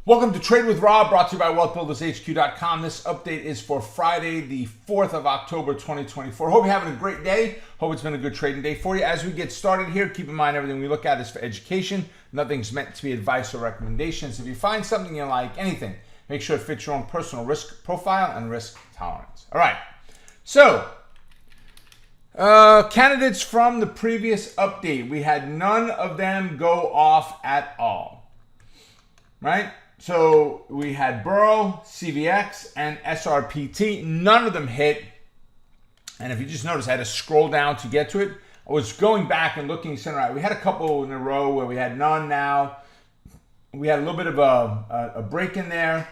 Welcome to Trade with Rob, brought to you by wealthbuildershq.com. This update is for Friday, the 4th of October, 2024. Hope you're having a great day. Hope it's been a good trading day for you. As we get started here, keep in mind everything we look at is for education. Nothing's meant to be advice or recommendations. If you find something you like, anything, make sure it fits your own personal risk profile and risk tolerance. All right. So, candidates from the previous update, we had none of them go off at all, right? So we had Burrow, CVX, and SRPT. None of them hit. And if you just notice, I had to scroll down to get to it. I was going back and looking, saying, all right, we had a couple in a row where we had none now. We had a little bit of a break in there.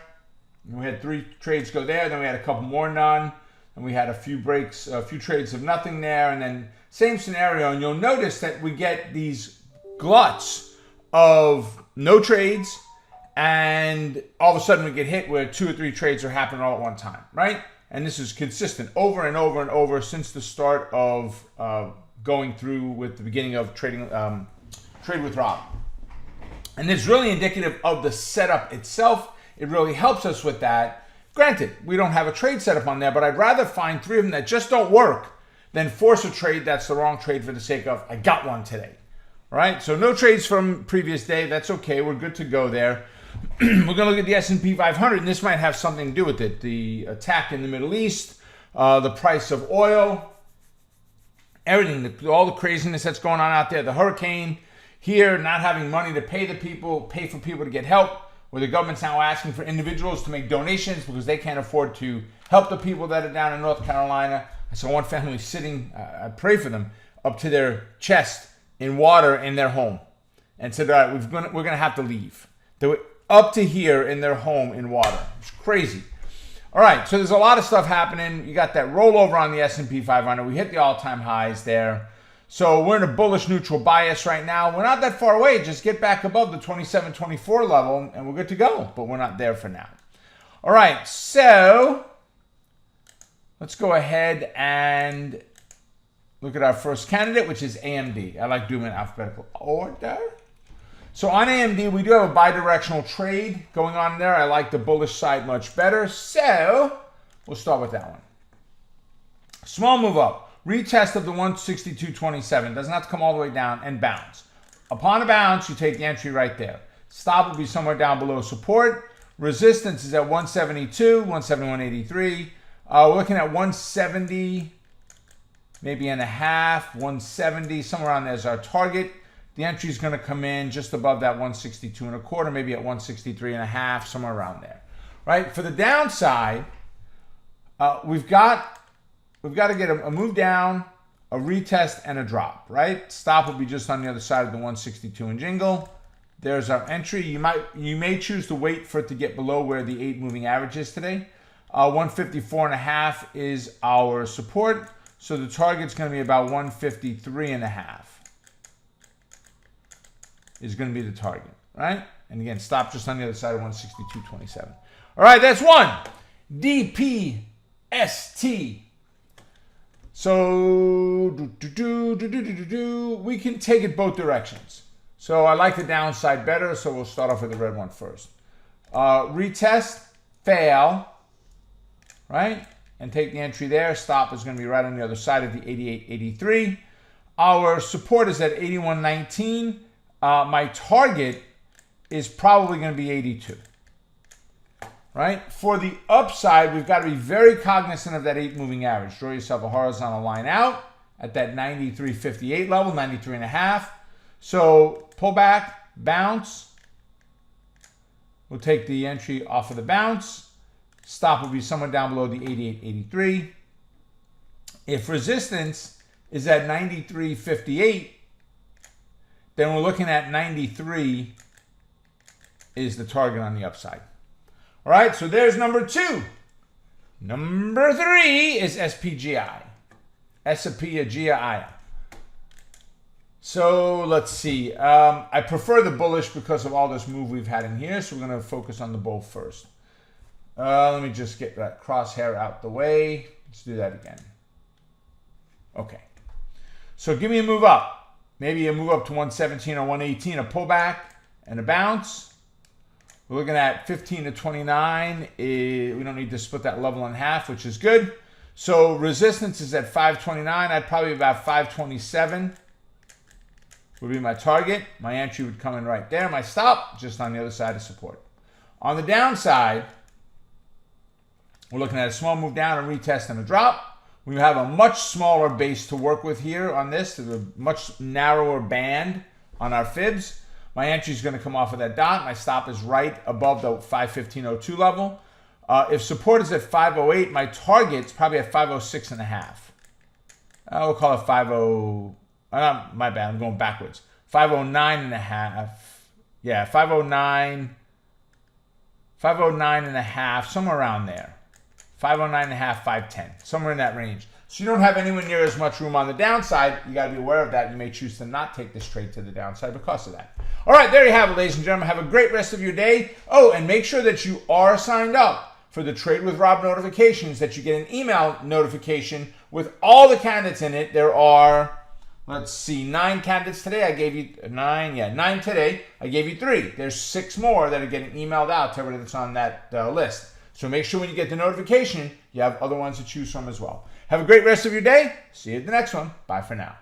We had 3 trades go there. Then we had a couple more none. And we had a few breaks, a few trades of nothing there. And then same scenario. And you'll notice that we get these gluts of no trades. And all of a sudden we get hit where 2 or 3 trades are happening all at one time, right? And this is consistent over and over and over since the start of going through with the beginning of trading, Trade with Rob. And it's really indicative of the setup itself. It really helps us with that. Granted, we don't have a trade setup on there, but I'd rather find 3 of them that just don't work than force a trade that's the wrong trade for the sake of, I got one today, all right? So no trades from previous day. That's okay. We're good to go there. We're going to look at the S&P 500, and this might have something to do with it. The attack in the Middle East, the price of oil, everything, all the craziness that's going on out there, the hurricane here, not having money to pay for people to get help, where the government's now asking for individuals to make donations because they can't afford to help the people that are down in North Carolina. I saw one family sitting, I pray for them, up to their chest in water in their home and said, all right, we're going to have to leave. They were up to here in their home in water. It's crazy. All right, so there's a lot of stuff happening. You got that rollover on the S&P 500. We hit the all-time highs there. So we're in a bullish neutral bias right now. We're not that far away. Just get back above the 27-24 level, and we're good to go. But we're not there for now. All right, so let's go ahead and look at our first candidate, which is AMD. I like doing it in alphabetical order. So on AMD, we do have a bidirectional trade going on there. I like the bullish side much better. So we'll start with that one. Small move up. Retest of the 162.27. Doesn't have to come all the way down and bounce. Upon a bounce, you take the entry right there. Stop will be somewhere down below support. Resistance is at 172, 171.83. We're looking at 170, maybe and a half, 170, somewhere around there is our target. The entry is going to come in just above that 162.25, maybe at 163.5, somewhere around there, right? For the downside, we've got to get a move down, a retest, and a drop, right? Stop will be just on the other side of the 162 and jingle. There's our entry. You may choose to wait for it to get below where the 8 moving average is today. 154.5 is our support, so the target's going to be about 153.5. is going to be the target, right? And again, stop just on the other side of 162.27. All right, that's one. DPST. So we can take it both directions. So I like the downside better, so we'll start off with the red one first. Retest, fail, right? And take the entry there. Stop is going to be right on the other side of the 88.83. Our support is at 81.19. My target is probably going to be 82, right? For the upside, we've got to be very cognizant of that 8 moving average. Draw yourself a horizontal line out at that 93.58 level, 93.5. So pull back, bounce. We'll take the entry off of the bounce. Stop will be somewhere down below the 88.83. If resistance is at 93.58, then we're looking at 93 is the target on the upside. All right, so there's number 2. Number 3 is SPGI. SPGI. So let's see. I prefer the bullish because of all this move we've had in here, so we're going to focus on the bull first. Let me just get that crosshair out the way. Let's do that again. Okay. So give me a move up. Maybe a move up to 117 or 118, a pullback and a bounce. We're looking at 15 to 29. We don't need to split that level in half, which is good. So resistance is at 529. I'd probably about 527 would be my target. My entry would come in right there. My stop just on the other side of support. On the downside, we're looking at a small move down, a retest, and a drop. We have a much smaller base to work with here on this. There's a much narrower band on our fibs. My entry is going to come off of that dot. My stop is right above the 515.02 level. If support is at 508, my target's probably at 506 and a half. We'll call it 50. My bad, I'm going backwards. 509 and a half. Yeah, 509 and a half, somewhere around there. 509 and a half, 510, somewhere in that range. So you don't have anywhere near as much room on the downside. You got to be aware of that. You may choose to not take this trade to the downside because of that. All right, there you have it, ladies and gentlemen. Have a great rest of your day. Oh, and make sure that you are signed up for the Trade with Rob notifications, that you get an email notification with all the candidates in it. There are, let's see, 9 candidates today. I gave you 9. Yeah, 9 today. I gave you 3. There's 6 more that are getting emailed out to everybody that's on that list. So make sure when you get the notification, you have other ones to choose from as well. Have a great rest of your day. See you at the next one. Bye for now.